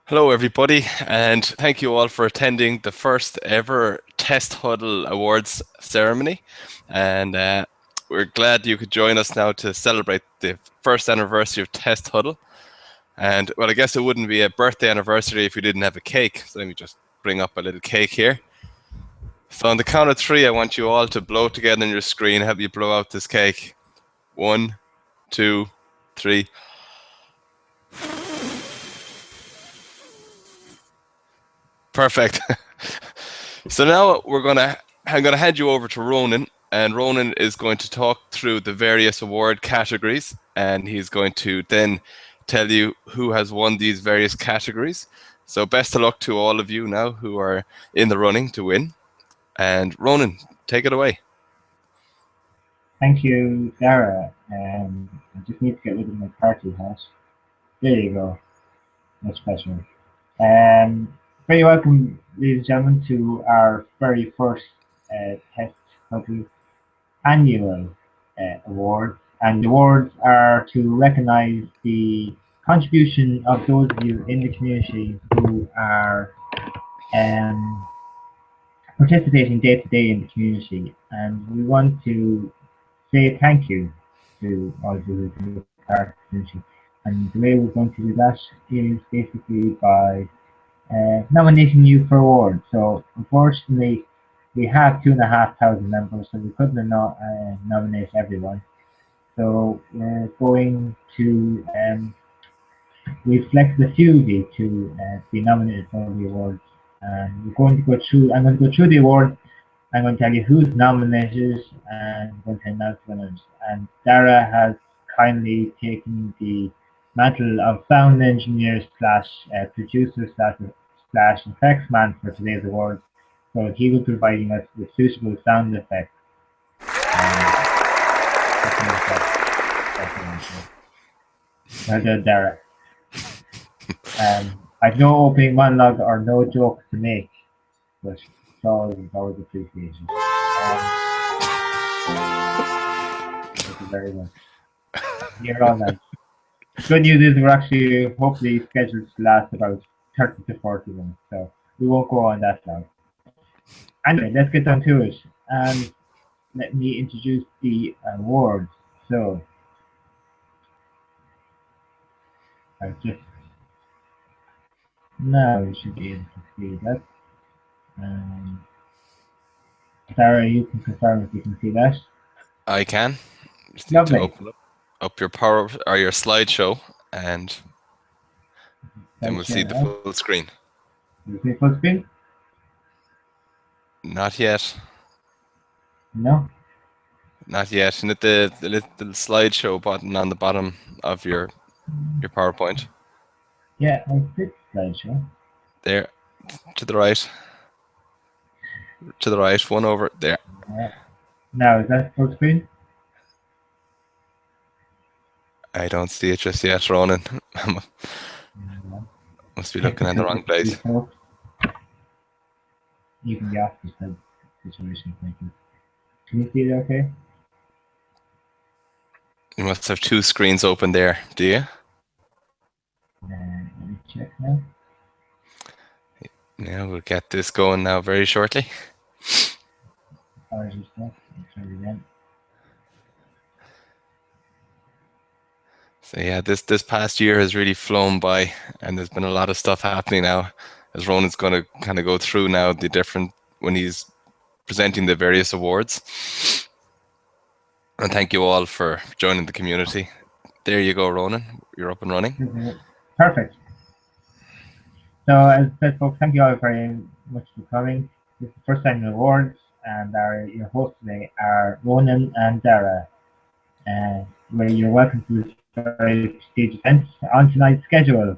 Hello, everybody, and thank you all for attending the first ever TEST Huddle Awards ceremony. And we're glad you could join us now to celebrate the first anniversary of TEST Huddle. And well, I guess it wouldn't be a birthday anniversary if we didn't have a cake. So let me just bring up a little cake here. So on the count of three, I want you all to blow together on your screen. Help you blow out this cake. 1, 2, 3. Perfect. So now I'm gonna hand you over to Ronan, and Ronan is going to talk through the various award categories, and he's going to then tell you who has won these various categories. So best of luck to all of you now who are in the running to win. And Ronan, take it away. Thank you, Sarah. I just need to get rid of my party hat. There you go. Much better. Very welcome, ladies and gentlemen, to our very first Test Huddle annual awards. And the awards are to recognise the contribution of those of you in the community who are participating day to day in the community. And we want to say thank you to all of you who take part in the community. And the way we're going to do that is basically by nominating you for awards. So unfortunately, we have 2,500 members, so we couldn't nominate everyone. So we're going to we've selected a few of you to be nominated for the awards. And we're going to go through. I'm going to go through the awards. I'm going to tell you who's nominated and I'm going to announce winners. And Dara has kindly taken the mantle of sound engineer slash producer slash effects man for today's awards. So he will be providing us with suitable sound effects. Well done, Dara. I've no opening monologue or no jokes to make, but it's always appreciated. Thank you very much. You're all nice. Good news is we're actually hopefully scheduled to last about 30 to 40 minutes, so we won't go on that long. Anyway, let's get down to it. And let me introduce the awards. So, now you should be able to see that. Sarah, you can confirm if you can see that. I can. Just need Lovely. to open up your power or your slideshow, and then we'll see the full screen. You see full screen? Not yet. No. Not yet. And at the little slideshow button on the bottom of your PowerPoint. Yeah, I did slideshow. There, to the right. To the right, one over there. Now, is that full screen? I don't see it just yet, Ronan. Must be looking at the wrong place. Even the opposite situation. Can you see it okay? You must have two screens open there, do you? Let me check now. Yeah, we'll get this going now very shortly. Apologies, try it again. So yeah, this past year has really flown by, and there's been a lot of stuff happening now, as Ronan's going to kind of go through now the different when he's presenting the various awards. And thank you all for joining the community. There you go, Ronan. You're up and running. Perfect. So as I said, folks, thank you all very much for coming. This is the first annual awards, and your hosts today are Ronan and Dara. Where you're welcome to this very prestigious event. On tonight's schedule,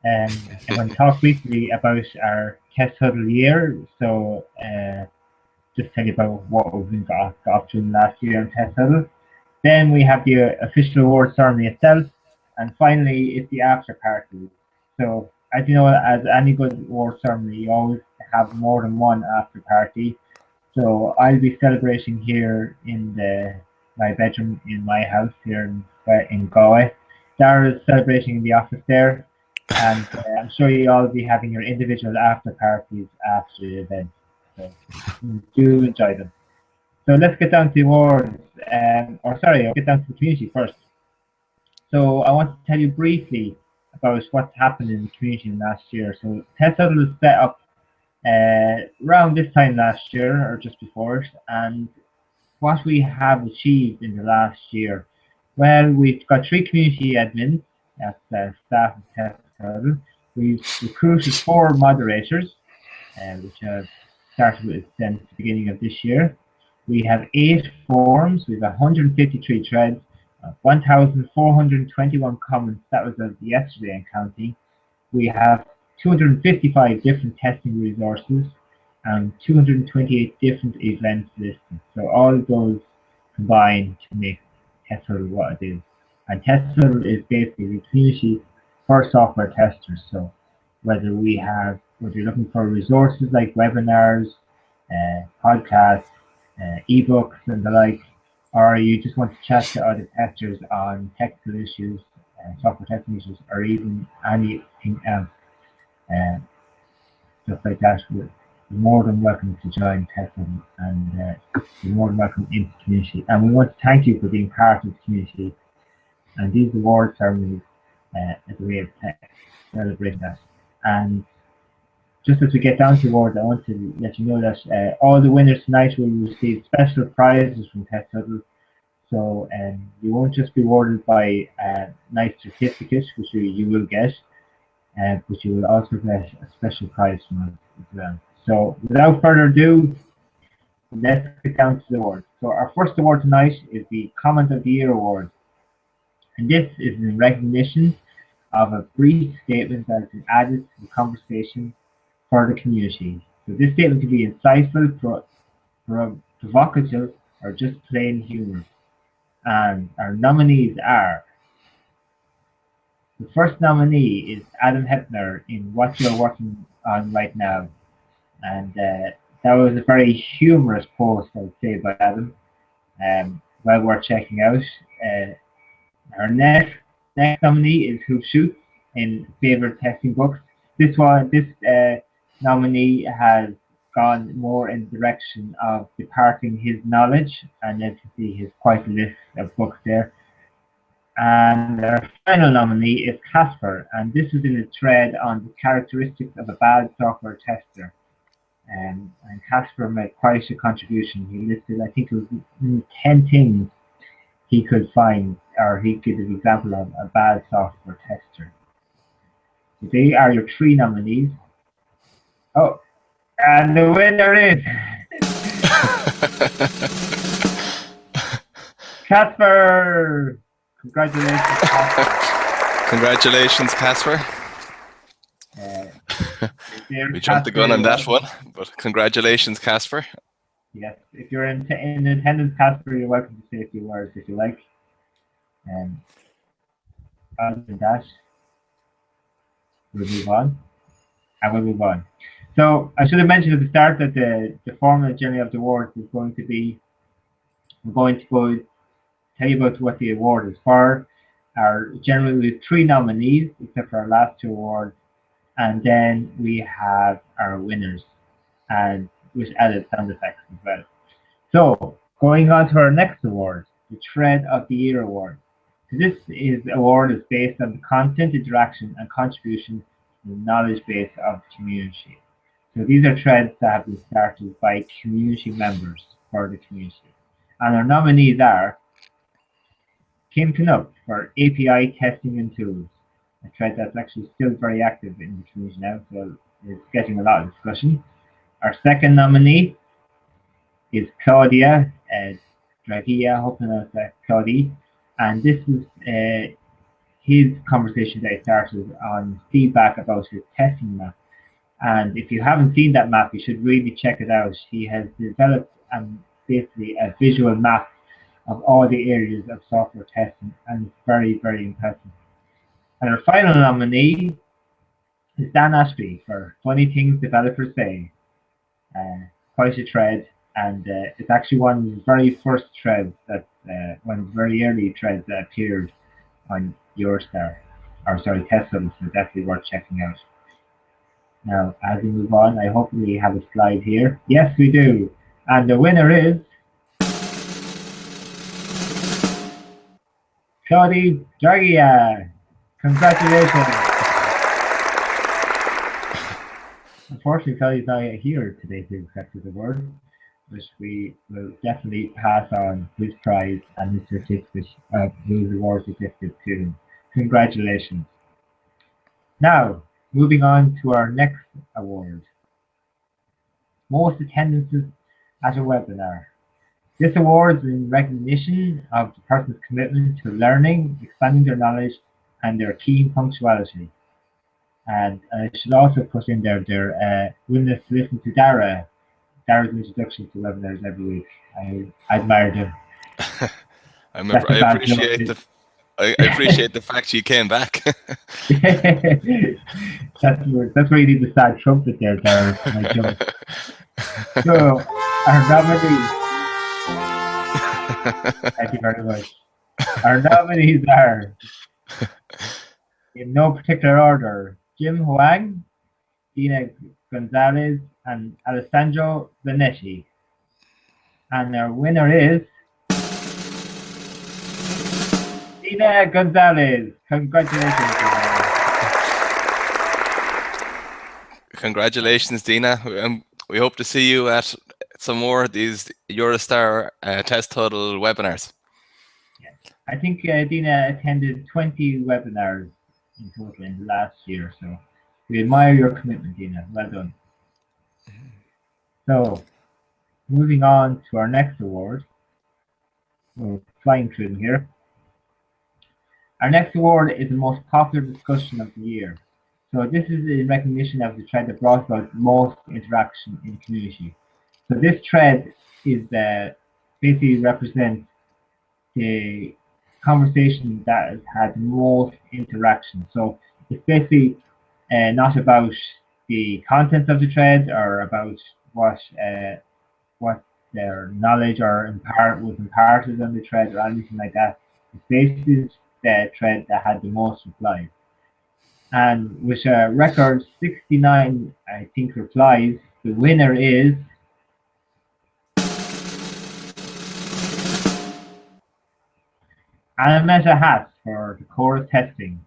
I'm going to talk briefly about our Test Huddle year. So just tell you about what we've got through last year on Test Huddle. Then we have the official award ceremony itself, and finally it's the after party. So as you know, as any good award ceremony, you always have more than one after party. So I'll be celebrating here in my bedroom in my house here in Galway. Dara's celebrating in the office there, And I'm sure you all will be having your individual after parties after the event. So do enjoy them. So let's get down to the awards, or sorry, I'll get down to the community first. So I want to tell you briefly about what's happened in the community last year. So TEST Huddle was set up around this time last year, or just before it, and what we have achieved in the last year. Well, we've got 3 community admins, that's staff of TEST Huddle. We've recruited 4 moderators, which have started with since the beginning of this year. We have 8 forums, we have 153 threads, 1,421 comments, that was of yesterday and counting. We have 255 different testing resources and 228 different events listed. So all of those combine to make TEST Huddle what it is. And TEST Huddle is basically the community for software testers. So whether you're looking for resources like webinars, podcasts, ebooks and the like, or you just want to chat to other testers on technical issues, software testing issues, or even anything else, stuff like that, you're more than welcome to join TEST Huddle, and you're more than welcome into the community. And we want to thank you for being part of the community. And these award ceremonies as a way of celebrating that. And just as we get down to awards, I want to let you know that all the winners tonight will receive special prizes from TEST Huddle. So you won't just be awarded by a nice certificate, which you will get, but you will also get a special prize from us as well. So without further ado, let's get down to the awards. So our first award tonight is the Comment of the Year Award. And this is in recognition of a brief statement that has been added to the conversation for the community. So this statement can be insightful, provocative, or just plain humorous. And our nominees are: the first nominee is Adam Hepner in What You're Working On Right Now. And that was a very humorous post, I would say, by Adam. Well worth checking out. Our next nominee is Who Shoots in Favorite Testing Books. This nominee has gone more in the direction of departing his knowledge, and as you see, he has quite a list of books there. And our final nominee is Casper, and this is in a thread on the characteristics of a bad software tester. And Casper made quite a contribution. He listed, I think it was 10 things he could find, or he gave an example of a bad software tester. So they are your 3 nominees. Oh, and the winner is Casper! Congratulations, Casper. Congratulations, Casper. We jumped the gun on that one, but congratulations, Casper. Yes, if you're in attendance, Casper, you're welcome to say a few words if you like. Other than that, we'll move on. And we'll move on. So I should have mentioned at the start that the format generally of the awards is going to be, we're going to go tell you about what the award is for. Generally we have 3 nominees, except for our last 2 awards, and then we have our winners, and with added sound effects as well. So going on to our next award, the Thread of the Year Award. So this award is based on the content, interaction, and contribution to the knowledge base of the community. So these are threads that have been started by community members for the community. And our nominees are Kim Knupp for API testing and tools, a thread that's actually still very active in the community now, so it's getting a lot of discussion. Our second nominee is Claudia Dragia, hoping that's Claudia, and this is his conversation that he started on feedback about his testing map. And if you haven't seen that map, you should really check it out. He has developed basically a visual map of all the areas of software testing, and it's very, very impressive. And our final nominee is Dan Ashby for Funny Things Developers Say. Quite a thread, and it's actually one of the very first threads that, one of the very early threads that appeared on Your Star. or sorry, test huddle, so definitely worth checking out. Now, as we move on, I hope we have a slide here. Yes, we do. And the winner is Claudie Dragia. Congratulations. Unfortunately, Claudie's not here today to accept his award, but we will definitely pass on his prize and his certificate of those awards accepted to him. Congratulations. Now, moving on to our next award. Most attendances at a webinar. This award is in recognition of the person's commitment to learning, expanding their knowledge, and their keen punctuality. And I should also put in there their willingness to listen to Dara's introduction to webinars every week. I admired him. I appreciate the fact you came back. That's where you need the sad trumpet there, Dara. My joke. So, our nominees. Thank you very much. Our nominees are, in no particular order, Jim Huang, Dina Gonzalez, and Alessandro Vanetti. And our winner is Dina Gonzalez. Congratulations, Dina. Congratulations, Dina. We hope to see you at some more of these Eurostar Test Huddle webinars. Yes. I think Dina attended 20 webinars in total in the last year, so we admire your commitment, Dina. Well done. So, moving on to our next award. We're flying through them here. Our next award is the most popular discussion of the year. So this is in recognition of the thread that brought about most interaction in the community. So this thread is basically represents the conversation that has had most interaction. So it's basically not about the content of the thread or about what their knowledge or was imparted on the thread or anything like that. It's basically the thread that had the most replies. And with a record 69, I think, replies, the winner is Anameta Haas for the chorus testing.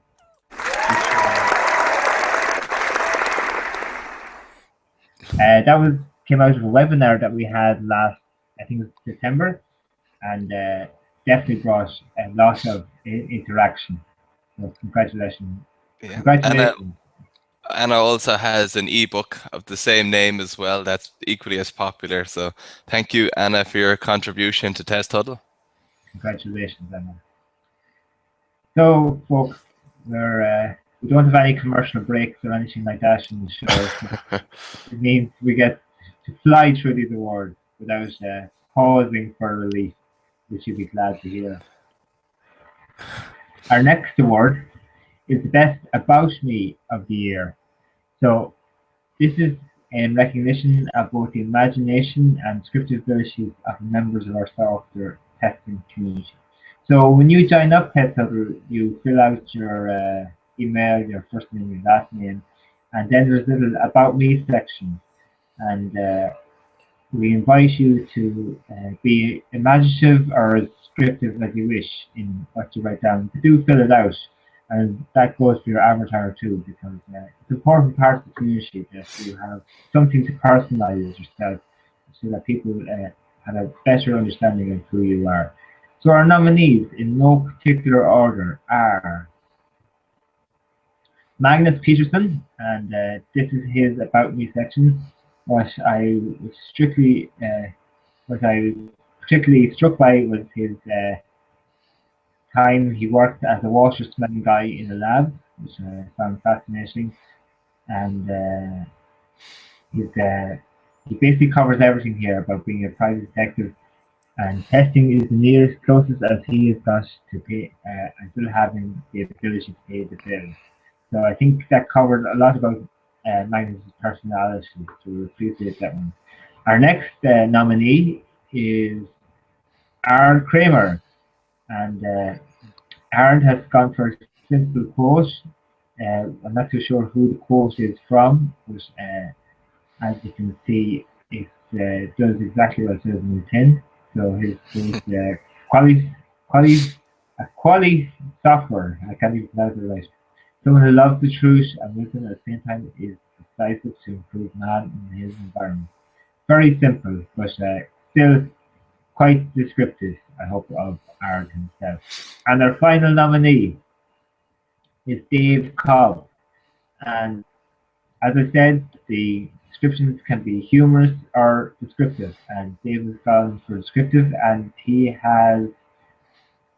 That came out of a webinar that we had last, I think it was September, and definitely brought a lot of interaction. So congratulations. Yeah. Congratulations. Anna also has an ebook of the same name as well that's equally as popular. So thank you, Anna, for your contribution to Test Huddle. Congratulations, Anna. So, folks, we don't have any commercial breaks or anything like that in the show. It means we get to fly through these awards without pausing for relief, which you'll be glad to hear. Our next award is the Best About Me of the Year. So this is in recognition of both the imagination and scripted abilities of members of our software testing community. So when you join up Test Huddle, you fill out your email, your first name, your last name, and then there's a little About Me section. And we invite you to be imaginative or as scriptive as you wish in what you write down. Do fill it out, and that goes for your avatar too, because it's an important part of the community that you have something to personalize yourself so that people have a better understanding of who you are. So our nominees, in no particular order, are Magnus Peterson, and this is his About Me section. What I was particularly struck by was his time he worked as a water smelling guy in a lab, which I found fascinating. And he basically covers everything here about being a private detective, and testing is the nearest closest as he has got to pay and still having the ability to pay the bill. So I think that covered a lot about Magnus' personality, so we appreciate that one. Our next nominee is Aaron Kramer, and Aaron has gone for simple quote. I'm not too sure who the quote is from, but as you can see, it does exactly what it says in the tin. So his quote, quality, quality, quality software. I can't even pronounce it right. Someone who loves the truth and wisdom at the same time is decisive to improve man in his environment. Very simple, but still quite descriptive, I hope, of Aaron himself. And our final nominee is Dave Cobb. And as I said, the descriptions can be humorous or descriptive. And Dave has gone for descriptive, and he has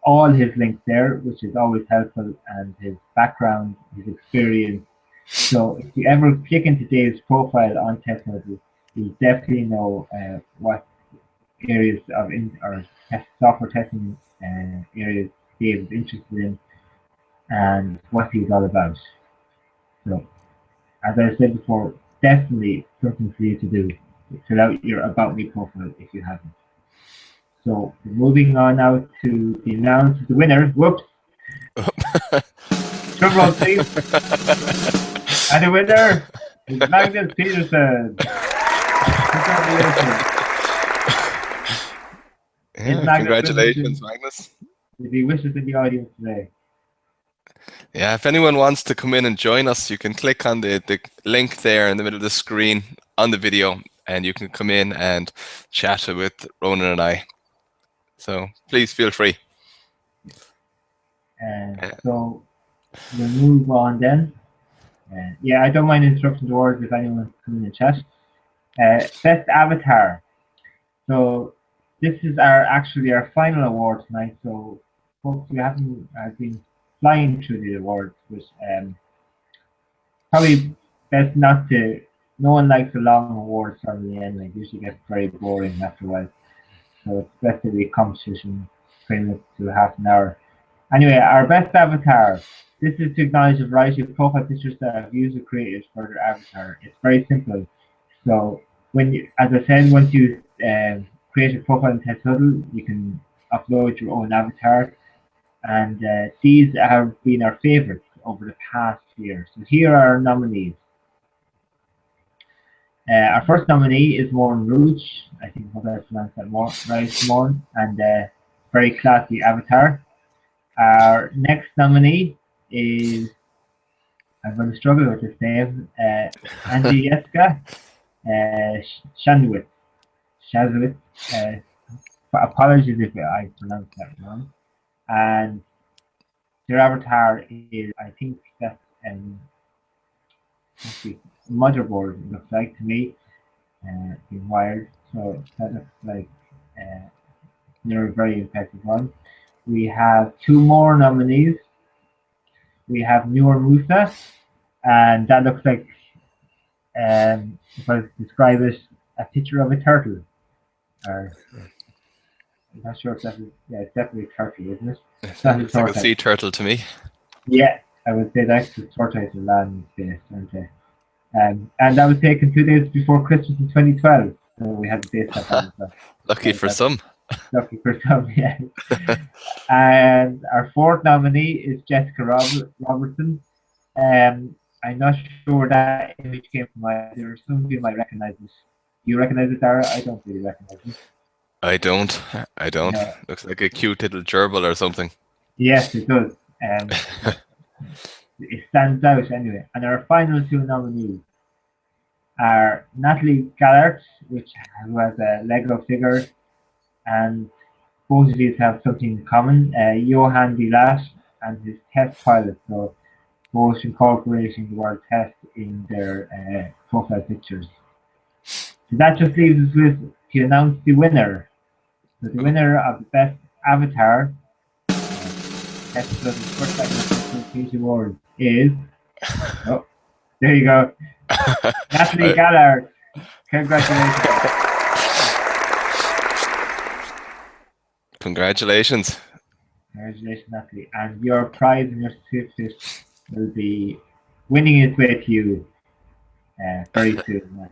all his links there, which is always helpful, and his background, his experience. So if you ever click into Dave's profile on Test Huddle, you'll definitely know what areas of or software testing areas Dave is interested in and what he's all about. So as I said before, definitely something for you to do. Fill out your About Me profile if you haven't. So moving on now to the announce the winner. Whoops. Drum roll, please. And the winner is Magnus Peterson. Congratulations. Yeah, congratulations, Magnus. Is he with us in the audience today? Yeah, if anyone wants to come in and join us, you can click on the link there in the middle of the screen on the video, and you can come in and chat with Ronan and I. So please feel free. So we'll move on then. Yeah, I don't mind interrupting the words if anyone wants to come in and chat. Best Avatar. So this is actually our final award tonight. So folks, we haven't been flying through the awards, but probably best not to. No one likes a long award ceremony anyway. It usually gets very boring after a while. So it's best that we competition frame it to half an hour. Anyway, our best avatar. This is to acknowledge a variety of profile pictures that a user created for their avatar. It's very simple. So when you, as I said, once you create a profile in Test Huddle, you can upload your own avatar, and these have been our favorites over the past year. So here are our nominees. Our first nominee is Morn Rouge. I think I pronounced that more right, Morn, and very classy avatar. Our next nominee is, I'm going to struggle with this name, Angieska Shanwitz. Shazwitz. Apologies if I pronounced that wrong. And their avatar is, I think that's motherboard, it looks like to me, being wired. So that looks like they're a very impressive one. We have two more nominees. We have Noor Musa, and that looks like, if I describe it, a picture of a turtle. Or, I'm not sure if that is, yeah, it's definitely a turtle, isn't it? It's like a sea turtle to me. Yeah, I would say that's the tortoise are land based, aren't they? And that was taken 2 days before Christmas in 2012. So we had the base set on. Lucky for some. Lucky for some, yeah. And our fourth nominee is Jessica Robertson. I'm not sure where that image came from either. Some of you might recognize this. Do you recognize it, Dara? I don't really recognize it. I don't. No. Looks like a cute little gerbil or something. Yes, it does. It stands out anyway. And our final two nominees are Natalie Gallert, who has a Lego figure, and both of these have something in common. Johan Vilas and his test pilot, so both incorporating the word test in their profile pictures. So that just leaves us with to announce the winner. So the winner of the best avatar Test Huddle first Technical Award is, oh, there you go, Natalie Gallard. Congratulations. Congratulations. Congratulations, Natalie. And your prize and your certificate will be winning its way to you very soon.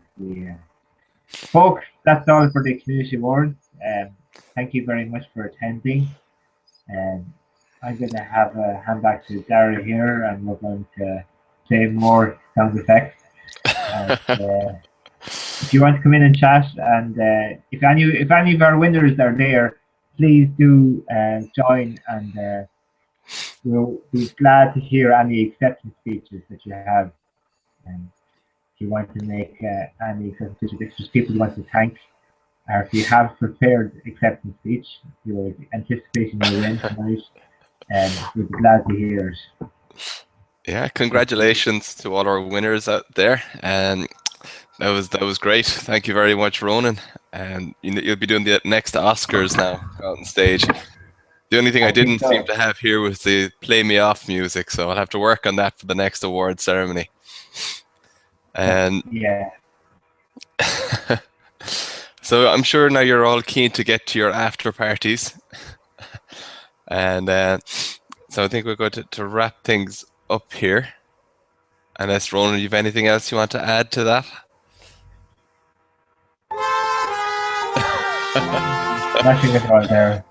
Folks, that's all for the Community Awards. Thank you very much for attending. I'm going to have a hand back to Dara here, and we're going to play more sound effects. And if you want to come in and chat, and if any of our winners are there, please do join, and we'll be glad to hear any acceptance speeches that you have. And if you want to make any acceptance speeches, if there's people you want to thank, or if you have prepared acceptance speech, you're anticipating your win tonight, and we'd be glad to hear it. Yeah, congratulations to all our winners out there, and that was great. Thank you very much, Ronan. And you'll be doing the next Oscars now out on stage. The only thing I I think didn't seem so. to have here was the "Play Me Off" music, so I'll have to work on that for the next award ceremony. And Yeah. so I'm sure now you're all keen to get to your after parties, and so I think we're going to wrap things up here. Unless Ronan, you have anything else you want to add to that? Nothing at all there.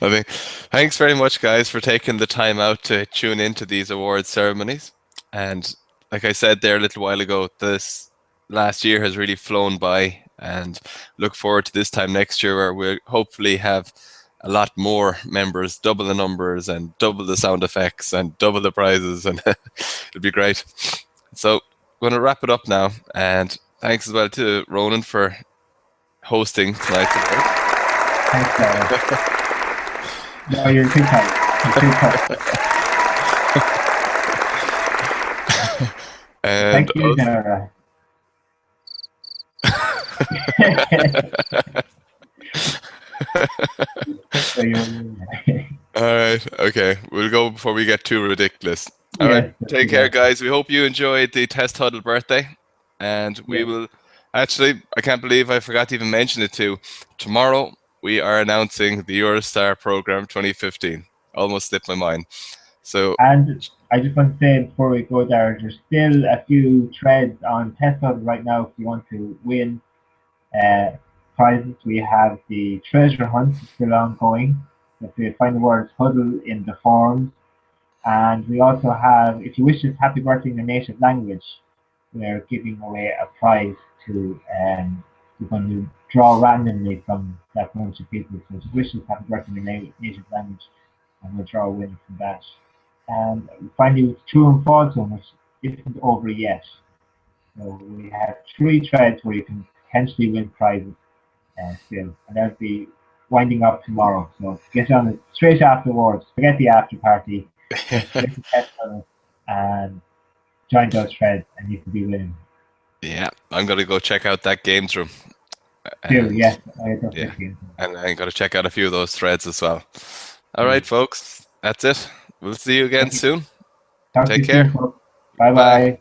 I mean, thanks very much, guys, for taking the time out to tune into these awards ceremonies. And like I said there a little while ago, this last year has really flown by, and look forward to this time next year where we'll hopefully have a lot more members, double the numbers and double the sound effects and double the prizes, and it'll be great. So I'm going to wrap it up now, and thanks as well to Ronan for hosting tonight's event. Thanks, Sarah. No, you're too tight. You're too tight. And Thank you, Sarah. All right, okay, we'll go before we get too ridiculous. All right, take care, guys. We hope you enjoyed the Test Huddle birthday, and we will actually, I can't believe I forgot to even mention it too. Tomorrow we are announcing the Eurostar program 2015. Almost slipped my mind. So, and I just want to say before we go there, there's still a few threads on Test Huddle right now if you want to win prizes. We have the treasure hunt still ongoing. If you find the words huddle in the forums. And we also have, if you wish us happy birthday in your native language, we're giving away a prize to, we're going to draw randomly from that bunch of people. So if you wish us happy birthday in your native language, and we'll draw a winner from that. And finally, with true and false one, which isn't over yet. So we have 3 threads where you can potentially win prizes still, and that'll be winding up tomorrow. So get on it straight afterwards. Forget the after party. Straight to Test Huddle and join those threads, and you can be winning. yeah, I'm going to go check out that games room. Yes, yeah, and I'm going to check out a few of those threads as well. All right, folks, that's it. We'll see you again soon. Talk Take to you care. soon, folks. Bye-bye.